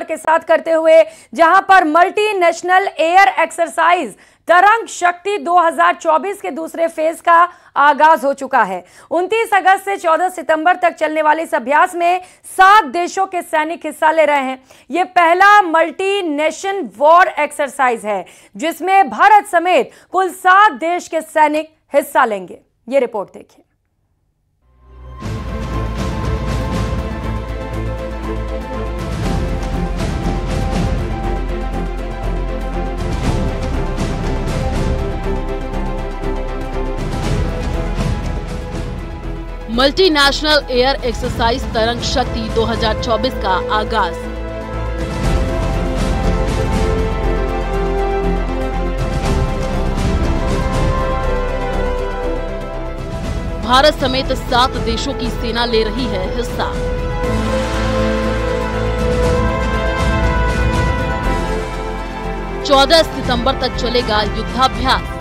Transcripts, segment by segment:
के साथ करते हुए, जहां पर मल्टी नेशनल एयर एक्सरसाइज तरंग शक्ति 2024 के दूसरे फेज का आगाज हो चुका है। 29 अगस्त से 14 सितंबर तक चलने वाले इस अभ्यास में 7 देशों के सैनिक हिस्सा ले रहे हैं। यह पहला मल्टी नेशन वॉर एक्सरसाइज है जिसमें भारत समेत कुल 7 देश के सैनिक हिस्सा लेंगे। ये रिपोर्ट देखिए। मल्टीनेशनल एयर एक्सरसाइज तरंग शक्ति 2024 का आगाज। भारत समेत 7 देशों की सेना ले रही है हिस्सा। चौदह सितंबर तक चलेगा युद्धाभ्यास।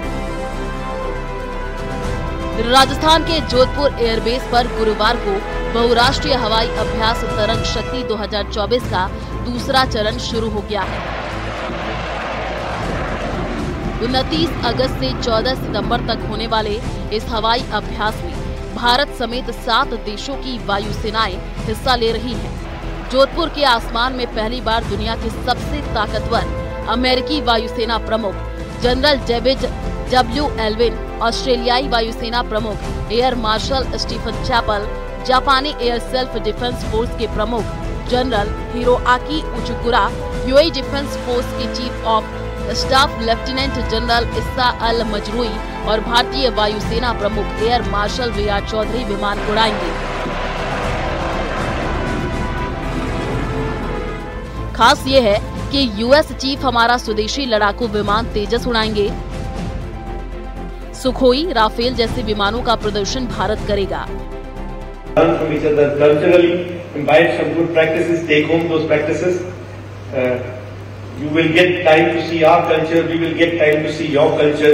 राजस्थान के जोधपुर एयरबेस पर गुरुवार को बहुराष्ट्रीय हवाई अभ्यास तरंग शक्ति 2024 का दूसरा चरण शुरू हो गया है। 29 अगस्त से 14 सितंबर तक होने वाले इस हवाई अभ्यास में भारत समेत 7 देशों की वायुसेनाएं हिस्सा ले रही हैं। जोधपुर के आसमान में पहली बार दुनिया के सबसे ताकतवर अमेरिकी वायुसेना प्रमुख जनरल डेविड डब्ल्यू एल्विन, ऑस्ट्रेलियाई वायुसेना प्रमुख एयर मार्शल स्टीफन चैपल, जापानी एयर सेल्फ डिफेंस फोर्स के प्रमुख जनरल हिरोआकी उचुकुरा, यूएई डिफेंस फोर्स के chief of staff lieutenant general इस्सा अल मजरूई और भारतीय वायुसेना प्रमुख एयर मार्शल वीआर चौधरी विमान उड़ाएंगे। खास ये है कि यूएस चीफ हमारा स्वदेशी लड़ाकू विमान तेजस उड़ाएंगे। सुखोई, राफेल जैसे विमानों का प्रदर्शन भारत करेगा। Learn from each other culturally, imbibe some good practices, take home those practices. You will get time to see our culture, we will get time to see your culture,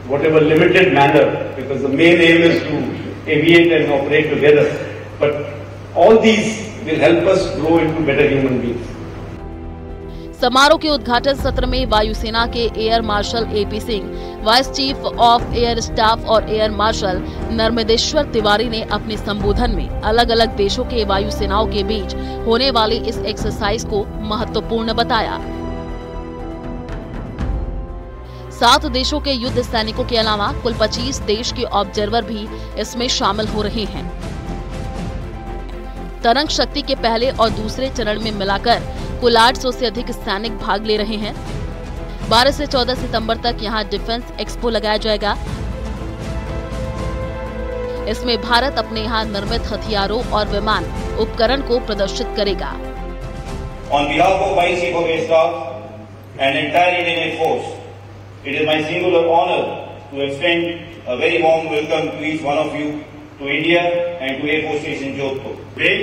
whatever limited manner, because the main aim is to aviate and operate together. But all these will help us grow into better human beings. समारोह के उद्घाटन सत्र में वायुसेना के air marshal AP Singh, vice chief of air staff और air marshal Narmadeshwar Tiwari ने अपने संबोधन में अलग अलग देशों के वायुसेनाओं के बीच होने वाली इस एक्सरसाइज को महत्वपूर्ण बताया। 7 देशों के युद्ध सैनिकों के अलावा कुल 25 देश के ऑब्जर्वर भी इसमें शामिल हो रहे हैं। तरंग शक्ति के पहले और दूसरे चरण में मिलाकर कुल 800 से अधिक सैनिक भाग ले रहे हैं। 12 से 14 सितंबर तक यहां डिफेंस एक्सपो लगाया जाएगा। इसमें भारत अपने यहां निर्मित हथियारों और विमान उपकरण को प्रदर्शित करेगा। On behalf of Vice Chief of Air Staff and entire Indian Air Force, it is my singular honor to extend a very warm welcome to each one of you to India and to Air Force Station Jodhpur. Today,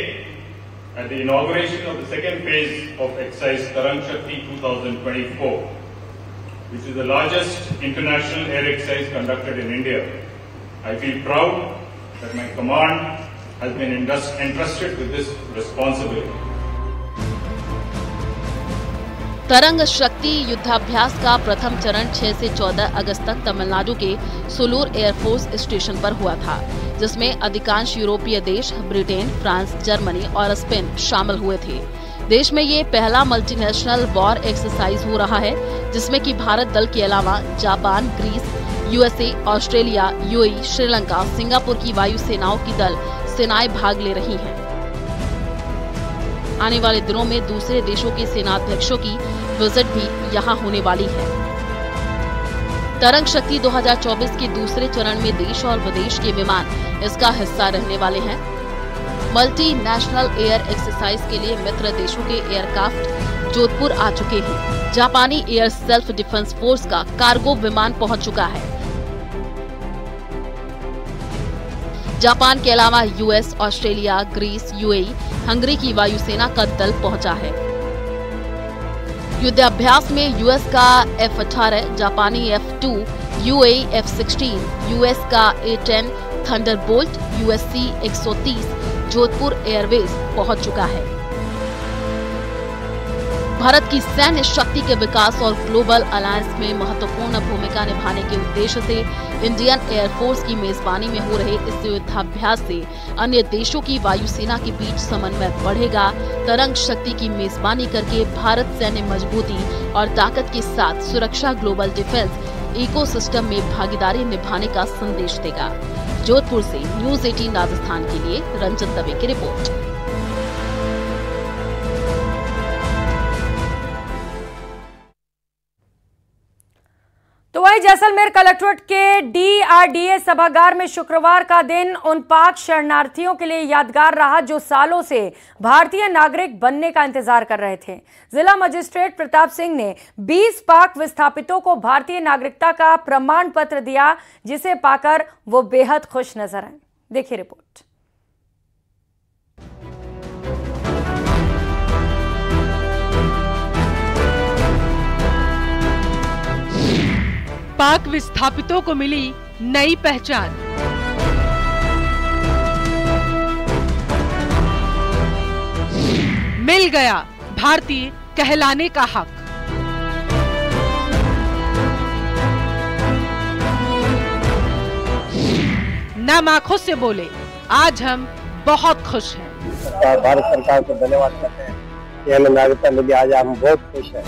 at the inauguration of the second phase of exercise Tarang Shakti 2024, which is the largest international air exercise conducted in India, I feel proud that my command has been entrusted with this responsibility. तरंग शक्ति युद्धाभ्यास का प्रथम चरण 6 से 14 अगस्त तक तमिलनाडु के Sulur air force station पर हुआ था, जिसमें अधिकांश यूरोपीय देश, ब्रिटेन, फ्रांस, जर्मनी और स्पेन शामिल हुए थे। देश में ये पहला मल्टीनेशनल वॉर एक्सरसाइज हो रहा है, जिसमें कि भारत दल के अलावा Japan, Greece, USA, Australia, UAE, Sri Lanka, Singapore की वायु सेनाओं की दल सेनाएं भाग ले रही हैं। आने वाले दिनों में दूसरे देशों के सेनाध्यक्षों की विजिट भी यहां होने वाली है। तरंग शक्ति 2024 के दूसरे चरण में देश और विदेश के विमान इसका हिस्सा रहने वाले हैं। मल्टी नेशनल एयर एक्सरसाइज के लिए मित्र देशों के एयरक्राफ्ट जोधपुर आ चुके हैं। जापानी एयर सेल्फ डिफेंस फोर्स का कार्गो विमान पहुंच चुका है। जापान के अलावा US, Australia, Greece, UAE, Hungary की वायुसेना का दल पहुंचा है। युद्धाभ्यास में यूएस का F-18, जापानी F-2, यूएई F-16, यूएस का A-10 Thunderbolt, USC 130 Jodhpur airbase पहुंच चुका है। भारत की सैन्य शक्ति के विकास और ग्लोबल अलायंस में महत्वपूर्ण भूमिका निभाने के उद्देश्य से इंडियन एयरफोर्स की मेजबानी में हो रहे इस युद्धाभ्यास से अन्य देशों की वायुसेना के बीच समन्वय बढ़ेगा। तरंग शक्ति की मेजबानी करके भारत सैन्य मजबूती और ताकत के साथ सुरक्षा ग्लोबल डिफेंस इकोसिस्टम में भागीदारी निभाने का संदेश देगा। जोधपुर से न्यूज़ 18 राजस्थान के लिए रंजन दवे की रिपोर्ट। तो वही जैसलमेर कलेक्ट्रेट के DRDA सभागार में शुक्रवार का दिन उन पाक शरणार्थियों के लिए यादगार रहा जो सालों से भारतीय नागरिक बनने का इंतजार कर रहे थे। जिला मजिस्ट्रेट प्रताप सिंह ने 20 पाक विस्थापितों को भारतीय नागरिकता का प्रमाण पत्र दिया, जिसे पाकर वो बेहद खुश नजर आए। देखिए रिपोर्ट। पाक विस्थापितों को मिली नई पहचान। मिल गया भारतीय कहलाने का हक। नम आंखों से बोले, आज हम बहुत खुश हैं। भारत सरकार को धन्यवाद करते हैं कि हमें नागरिकता मिली, आज हम बहुत खुश हैं।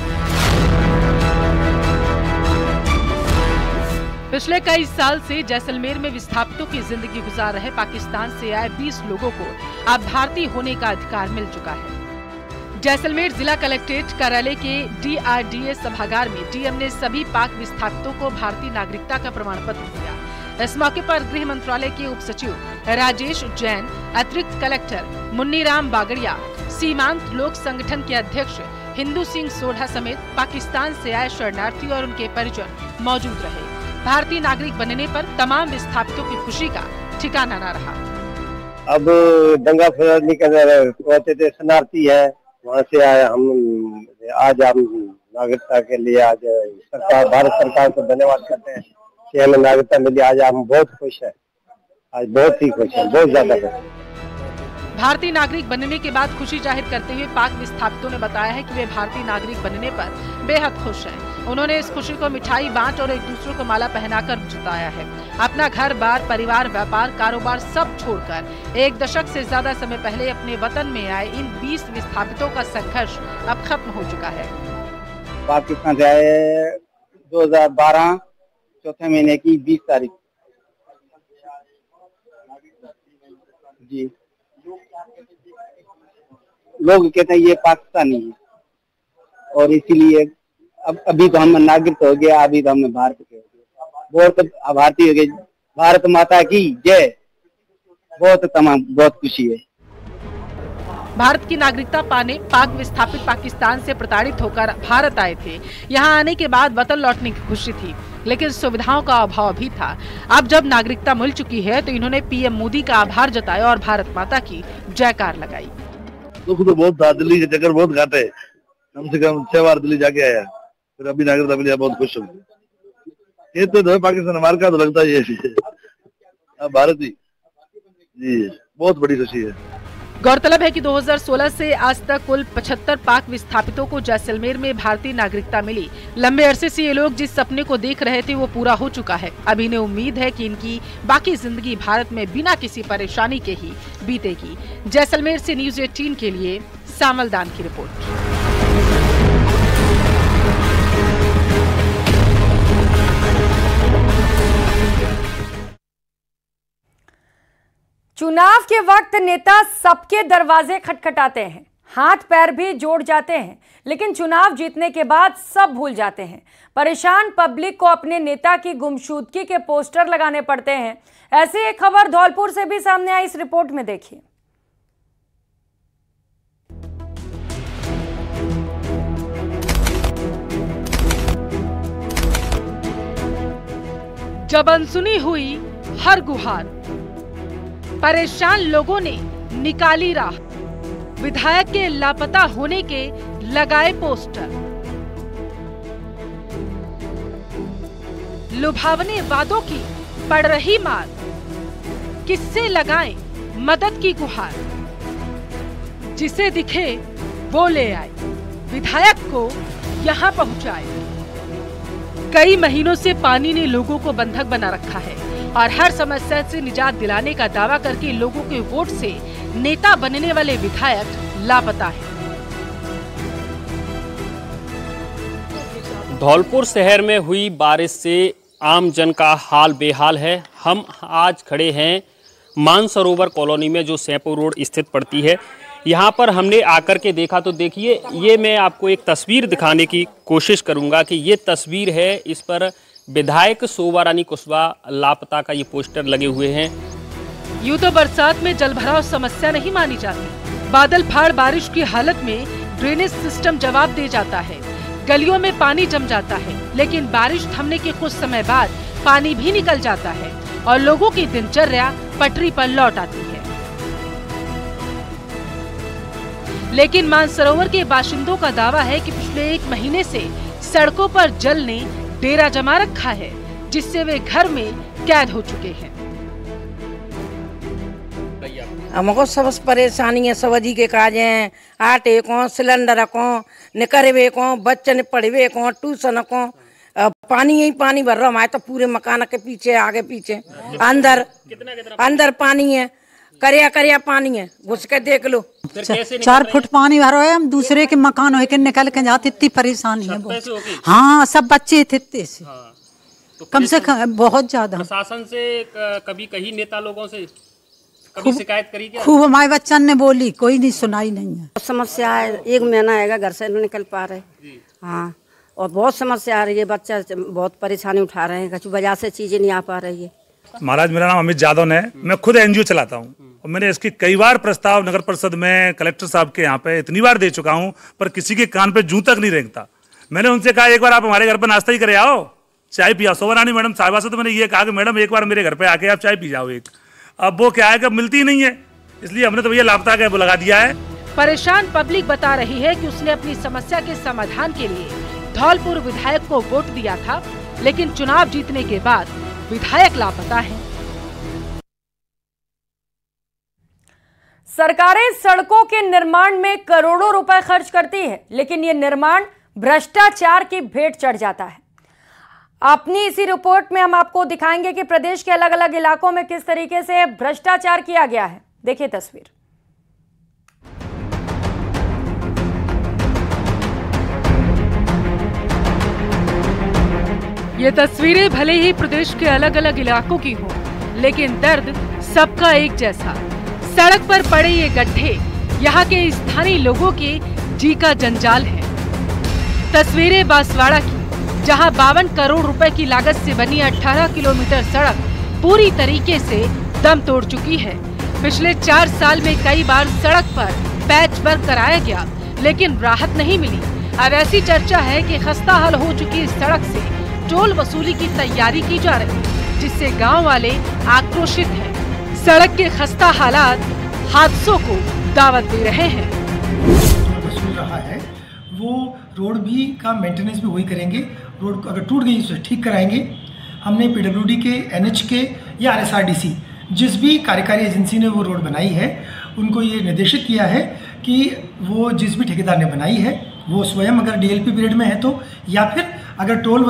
पिछले कई साल से जैसलमेर में विस्थापितों की जिंदगी गुजार रहे पाकिस्तान से आए 20 लोगों को अब भारतीय होने का अधिकार मिल चुका है। जैसलमेर जिला कलेक्ट्रेट कार्यालय के DRDA सभागार में डीएम ने सभी पाक विस्थापितों को भारतीय नागरिकता का प्रमाण पत्र दिया। इस मौके पर गृह मंत्रालय के उप सचिव राजेश जैन, अतिरिक्त कलेक्टर मुन्नीराम बागड़िया, सीमांत लोक संगठन के अध्यक्ष हिंदू सिंह सोढ़ा समेत पाकिस्तान से आए शरणार्थी और उनके परिजन मौजूद रहे। भारतीय नागरिक बनने पर तमाम विस्थापितों की खुशी का ठिकाना न रहा। अब दंगा फसाद निकल होते थे, शरणार्थी है, वहाँ से आए हम, आज हम नागरिकता के लिए आज सरकार, भारत सरकार को धन्यवाद करते हैं कि हमें नागरिकता मिली। आज हम बहुत खुश हैं, आज बहुत ही खुश हैं, बहुत ज्यादा खुश हैं। भारतीय नागरिक बनने के बाद खुशी जाहिर करते हुए पाक विस्थापितों ने बताया है कि वे भारतीय नागरिक बनने पर बेहद खुश हैं। उन्होंने इस खुशी को मिठाई बांट और एक दूसरे को माला पहनाकर जताया है। अपना घर बार, परिवार, व्यापार, कारोबार सब छोड़कर 1 दशक से ज्यादा समय पहले अपने वतन में आए इन 20 विस्थापितों का संघर्ष अब खत्म हो चुका है। पाकिस्तान से आए 2012 चौथे महीने की 20 तारीख जी। लोग कहते हैं ये पाकिस्तानी है और इसीलिए अब अभी तो हम नागरिक हो गया, अभी तो हमने भारत के हो गए, बहुत भारतीय हो गए। भारत माता की जय। बहुत खुशी है। भारत की नागरिकता पाने पाक विस्थापित पाकिस्तान से प्रताड़ित होकर भारत आए थे। यहाँ आने के बाद वतन लौटने की खुशी थी, लेकिन सुविधाओं का अभाव भी था। अब जब नागरिकता मिल चुकी है तो इन्होंने पीएम मोदी का आभार जताया और भारत माता की जयकार लगाई। दुख तो बहुत था, दिल्ली के चक्कर बहुत घाटे, कम से कम 6 बार दिल्ली जाके आया, फिर अभी नागरिकता मिली, बहुत खुश हूँ। ये तो पाकिस्तान हमारे का तो लगता है ये भारत ही जी, बहुत बड़ी खुशी है। गौरतलब है कि 2016 से आज तक कुल 75 पाक विस्थापितों को जैसलमेर में भारतीय नागरिकता मिली। लंबे अरसे से ये लोग जिस सपने को देख रहे थे वो पूरा हो चुका है। अब इन्हें उम्मीद है कि इनकी बाकी जिंदगी भारत में बिना किसी परेशानी के ही बीतेगी। जैसलमेर से न्यूज़ 18 के लिए सामल दान की रिपोर्ट। चुनाव के वक्त नेता सबके दरवाजे खटखटाते हैं, हाथ पैर भी जोड़ जाते हैं, लेकिन चुनाव जीतने के बाद सब भूल जाते हैं। परेशान पब्लिक को अपने नेता की गुमशुदगी के पोस्टर लगाने पड़ते हैं। ऐसी एक खबर धौलपुर से भी सामने आई, इस रिपोर्ट में देखिए। जब अनसुनी हुई हर गुहार, परेशान लोगों ने निकाली राह, विधायक के लापता होने के लगाए पोस्टर, लुभावने वादों की पड़ रही मार, किससे लगाएं मदद की गुहार, जिसे दिखे वो ले आए, विधायक को यहाँ पहुँचाए। कई महीनों से पानी ने लोगों को बंधक बना रखा है और हर समस्या से निजात दिलाने का दावा करके लोगों के वोट से नेता बनने वाले विधायक लापता है। धौलपुर शहर में हुई बारिश से आम जन का हाल बेहाल है। हम आज खड़े हैं मानसरोवर कॉलोनी में, जो सैंपो रोड स्थित पड़ती है। यहाँ पर हमने आकर के देखा तो देखिए, ये मैं आपको एक तस्वीर दिखाने की कोशिश करूँगा कि ये तस्वीर है, इस पर विधायक शोभा रानी कुशवाहा लापता का ये पोस्टर लगे हुए हैं। यूं तो बरसात में जलभराव समस्या नहीं मानी जाती। बादल फाड़ बारिश की हालत में ड्रेनेज सिस्टम जवाब दे जाता है, गलियों में पानी जम जाता है, लेकिन बारिश थमने के कुछ समय बाद पानी भी निकल जाता है और लोगों की दिनचर्या पटरी पर लौट आती है। लेकिन मानसरोवर के बाशिंदों का दावा है कि पिछले 1 महीने से सड़कों पर जल ने डेरा जमा रखा है, जिससे वे घर में कैद हो चुके हैं। हमको सब परेशानी है, सब्जी के काज हैं, आटे को, सिलेंडर को, निकरवे को, बच्चन पढ़वे को, ट्यूशन को, पानी ही पानी भर रहा हमारे तो पूरे मकान के पीछे, आगे पीछे, अंदर पानी है, करिया पानी है, घुस के देख लो। 4 फुट पानी भरो है, हम दूसरे के मकान होके निकल के जाते, इतनी परेशानी है बहुत। हाँ, सब बच्चे थे से तो कम से कम बहुत ज्यादा। प्रशासन से कभी कही, नेता लोगों से कभी शिकायत करी क्या? खूब हमारे बच्चन ने बोली, कोई नहीं सुनाई नहीं है। समस्या है, 1 महीना आएगा घर से नहीं निकल पा रहे। हाँ, और बहुत समस्या आ रही है, बच्चा बहुत परेशानी उठा रहे हैं, कुछ वजह से चीजें नहीं आ पा रही है। महाराज, मेरा नाम अमित यादव है, मैं खुद एनजीओ चलाता हूँ और मैंने इसकी कई बार प्रस्ताव नगर परिषद में, कलेक्टर साहब के यहाँ पे इतनी बार दे चुका हूँ, पर किसी के कान पे जूं तक नहीं रेंगता। मैंने उनसे कहा, एक बार आप हमारे घर पर नाश्ता ही करे आओ, चाय पिया। शोभा रानी मैडम साहिबा से तो मैंने ये कहा कि मैडम एक बार मेरे घर पे आके आप चाय पी जाओ एक। अब वो क्या है कि मिलती ही नहीं है, इसलिए हमने तो भैया लापता का वो लगा दिया है। परेशान पब्लिक बता रही है कि उसने अपनी समस्या के समाधान के लिए धौलपुर विधायक को वोट दिया था, लेकिन चुनाव जीतने के बाद विधायक लापता है। सरकारें सड़कों के निर्माण में करोड़ों रुपए खर्च करती है, लेकिन ये निर्माण भ्रष्टाचार की भेंट चढ़ जाता है। अपनी इसी रिपोर्ट में हम आपको दिखाएंगे कि प्रदेश के अलग अलग इलाकों में किस तरीके से भ्रष्टाचार किया गया है। देखिए तस्वीर। ये तस्वीरें भले ही प्रदेश के अलग अलग इलाकों की हों, लेकिन दर्द सबका एक जैसा। सड़क पर पड़े ये गड्ढे यहाँ के स्थानीय लोगों के जी का जंजाल है। तस्वीरें बांसवाड़ा की, जहां 52 करोड़ रुपए की लागत से बनी 18 किलोमीटर सड़क पूरी तरीके से दम तोड़ चुकी है। पिछले 4 साल में कई बार सड़क पर पैच वर्क कराया गया, लेकिन राहत नहीं मिली। अब ऐसी चर्चा है कि खस्ता हाल हो चुकी इस सड़क से टोल वसूली की तैयारी की जा रही है, जिससे गांव वाले आक्रोशित हैं। सड़क के खस्ता हालात हादसों को दावत दे रहे हैं। वसूल रहा है वो रोड भी का मेंटेनेंस भी वही करेंगे। रोड अगर टूट गई उसे ठीक कराएंगे। हमने पीडब्ल्यूडी के, एनएच के या आरएसआरडीसी जिस भी कार्यकारी एजेंसी ने वो रोड बनाई है, उनको ये निर्देशित किया है कि वो जिस भी ठेकेदार ने बनाई है वो स्वयं अगर डीएलपी पीरियड में है तो, या फिर अगर टोल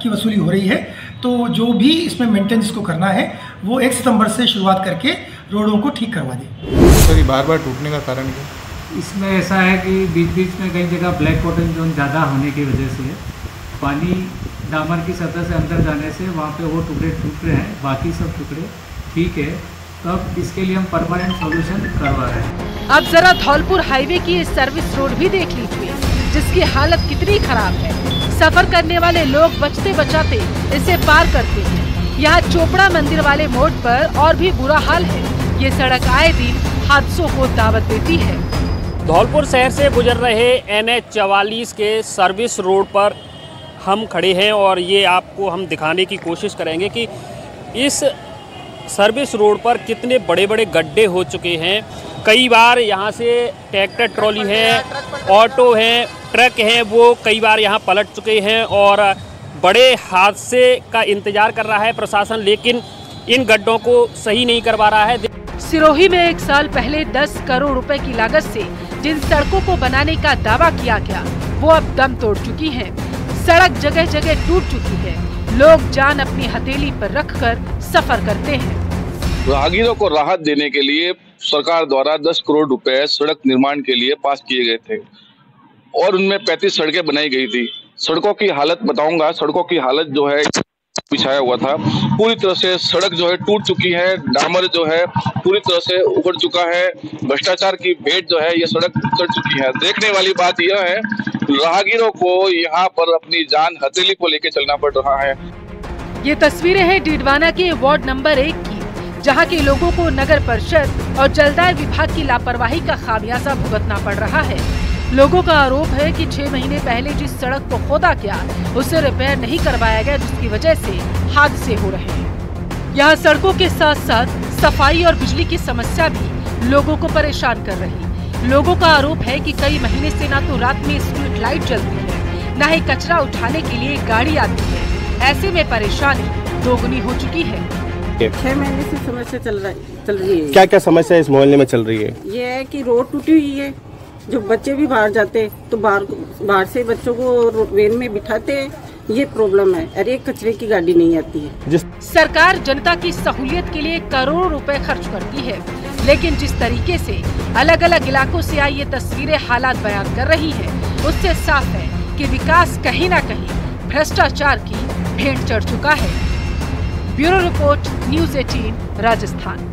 की वसूली हो रही है तो जो भी इसमें मेंटेनेंस को करना है वो 1 सितंबर से शुरुआत करके रोडों को ठीक करवा दें। बार बार टूटने का कारण क्या? इसमें ऐसा है कि बीच बीच में कई जगह ब्लैक कॉटन जोन ज़्यादा होने की वजह से पानी डामर की सतह से अंदर जाने से वहाँ पे वो टुकड़े टूट रहे हैं, बाकी सब टुकड़े ठीक है। तो अब इसके लिए हम परमानेंट सॉल्यूशन करवा रहे हैं। अब जरा धौलपुर हाईवे की इस सर्विस रोड भी देख लीजिए, जिसकी हालत कितनी खराब है। सफर करने वाले लोग बचते बचाते इसे पार करते हैं। यहाँ चोपड़ा मंदिर वाले मोड़ पर और भी बुरा हाल है। ये सड़क आए दिन हादसों को दावत देती है। धौलपुर शहर से गुजर रहे NH 44 के सर्विस रोड पर हम खड़े हैं और ये आपको हम दिखाने की कोशिश करेंगे कि इस सर्विस रोड पर कितने बड़े बड़े गड्ढे हो चुके हैं। कई बार यहाँ से ट्रैक्टर ट्रॉली है, ऑटो हैं, ट्रक हैं, वो कई बार यहाँ पलट चुके हैं और बड़े हादसे का इंतजार कर रहा है प्रशासन, लेकिन इन गड्ढों को सही नहीं करवा रहा है। सिरोही में 1 साल पहले 10 करोड़ रुपए की लागत से जिन सड़कों को बनाने का दावा किया गया वो अब दम तोड़ चुकी हैं। सड़क जगह जगह टूट चुकी है। लोग जान अपनी हथेली पर रखकर सफर करते हैं। राहगीरों को राहत देने के लिए सरकार द्वारा 10 करोड़ रुपए सड़क निर्माण के लिए पास किए गए थे और उनमें 35 सड़कें बनाई गई थी। सड़कों की हालत बताऊंगा। सड़कों की हालत जो है बिछाया हुआ था, पूरी तरह से सड़क जो है टूट चुकी है। डामर जो है पूरी तरह से उखड़ चुका है। भ्रष्टाचार की भेंट जो है ये सड़क उतर चुकी है। देखने वाली बात यह है, राहगीरों को यहाँ पर अपनी जान हथेली को लेकर चलना पड़ रहा है। ये तस्वीरें हैं डीडवाना के वार्ड नंबर 1 की, जहाँ के लोगों को नगर परिषद और जलदाय विभाग की लापरवाही का खामियाजा भुगतना पड़ रहा है। लोगों का आरोप है कि 6 महीने पहले जिस सड़क को खोदा गया उसे रिपेयर नहीं करवाया गया, जिसकी वजह से हादसे हो रहे हैं। यहाँ सड़कों के साथ साथ सफाई और बिजली की समस्या भी लोगों को परेशान कर रही। लोगों का आरोप है कि कई महीने से ना तो रात में स्ट्रीट लाइट जलती है, न ही कचरा उठाने के लिए गाड़ी आती है। ऐसे में परेशानी दोगुनी हो चुकी है। 6 महीने से समस्या चल रही है। क्या क्या समस्या इस मोहल्ले में चल रही है? ये है कि रोड टूटी हुई है, जो बच्चे भी बाहर जाते तो बाहर से बच्चों को वैन में बिठाते, ये प्रॉब्लम है। अरे कचरे की गाड़ी नहीं आती है। सरकार जनता की सहूलियत के लिए करोड़ों रुपए खर्च करती है, लेकिन जिस तरीके से अलग अलग इलाकों से आई ये तस्वीरें हालात बयान कर रही है, उससे साफ है कि विकास कहीं न कहीं भ्रष्टाचार की भेंट चढ़ चुका है। Bureau report, news 18 Rajasthan.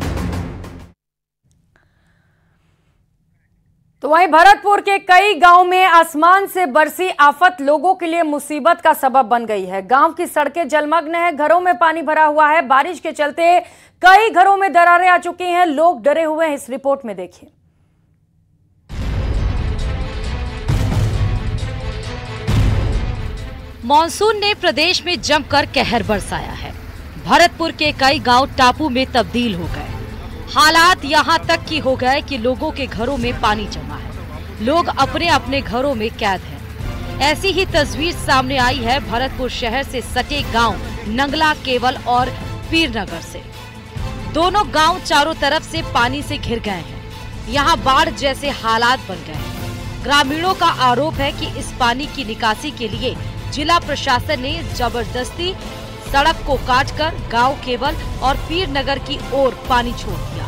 तो वहीं भरतपुर के कई गांव में आसमान से बरसी आफत लोगों के लिए मुसीबत का सबब बन गई है। गांव की सड़कें जलमग्न हैं, घरों में पानी भरा हुआ है। बारिश के चलते कई घरों में दरारें आ चुकी हैं। लोग डरे हुए हैं। इस रिपोर्ट में देखिए। मॉनसून ने प्रदेश में जमकर कहर बरसाया है। भरतपुर के कई गांव टापू में तब्दील हो गए। हालात यहां तक की हो गए कि लोगों के घरों में पानी जमा है। लोग अपने अपने घरों में कैद हैं। ऐसी ही तस्वीर सामने आई है भरतपुर शहर से सटे गांव नंगला केवल और पीरनगर से। दोनों गांव चारों तरफ से पानी से घिर गए हैं। यहां बाढ़ जैसे हालात बन गए हैं। ग्रामीणों का आरोप है कि इस पानी की निकासी के लिए जिला प्रशासन ने जबरदस्ती सड़क को काटकर गांव केवल और पीरनगर की ओर पानी छोड़ दिया।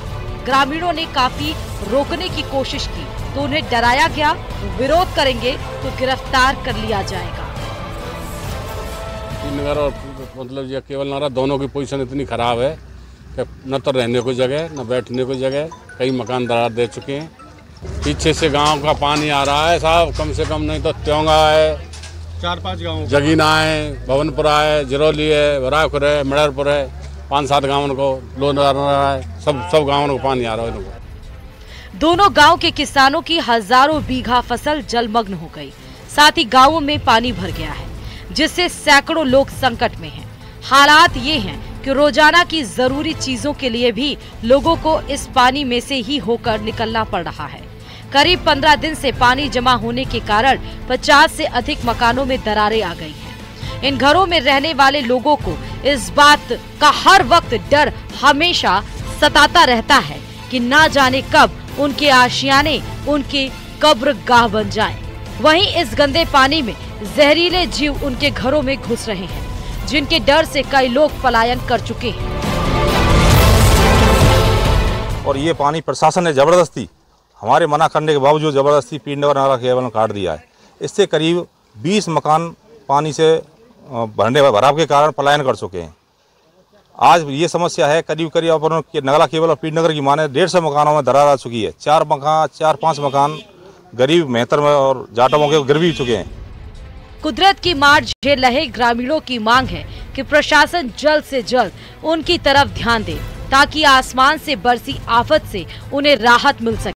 ग्रामीणों ने काफी रोकने की कोशिश की तो उन्हें डराया गया, विरोध करेंगे तो गिरफ्तार कर लिया जाएगा। पीरनगर और मतलब ये केवल नगर दोनों की पोजीशन इतनी खराब है कि न तो रहने को जगह न बैठने को जगह। कई मकान दरार दे चुके हैं। पीछे से गाँव का पानी आ रहा है साहब, कम से कम नहीं तो त्योंगा है, 4-5 गाँव, जगीना है, भवनपुरा है, जिरौली है, बराखुर है, मड़रपुर है, 5-7 गाँव को लोन आ रहा है। सब गाँवों को पानी आ रहा है। दोनों गांव के किसानों की हजारों बीघा फसल जलमग्न हो गई। साथ ही गांवों में पानी भर गया है, जिससे सैकड़ों लोग संकट में हैं। हालात ये हैं कि रोजाना की जरूरी चीजों के लिए भी लोगों को इस पानी में से ही होकर निकलना पड़ रहा है। करीब 15 दिन से पानी जमा होने के कारण 50 से अधिक मकानों में दरारें आ गई हैं। इन घरों में रहने वाले लोगों को इस बात का हर वक्त डर हमेशा सताता रहता है कि ना जाने कब उनके आशियाने उनके कब्रगाह बन जाएं। वहीं इस गंदे पानी में जहरीले जीव उनके घरों में घुस रहे हैं, जिनके डर से कई लोग पलायन कर चुके हैं। और ये पानी प्रशासन ने जबरदस्ती हमारे मना करने के बावजूद जबरदस्ती पीरनगर नाला केवल काट दिया है। इससे करीब 20 मकान पानी से भराव के कारण पलायन कर चुके हैं। आज ये समस्या है करीब अपन नगला केवल और पीरनगर की माने 150 मकानों में दरार आ चुकी है। 4-5 मकान गरीब मेहतर में और जाटों के गिर भी चुके हैं। कुदरत की मार झेल रहे ग्रामीणों की मांग है कि प्रशासन जल्द से जल्द उनकी तरफ ध्यान दे, ताकि आसमान से बरसी आफत से उन्हें राहत मिल सके।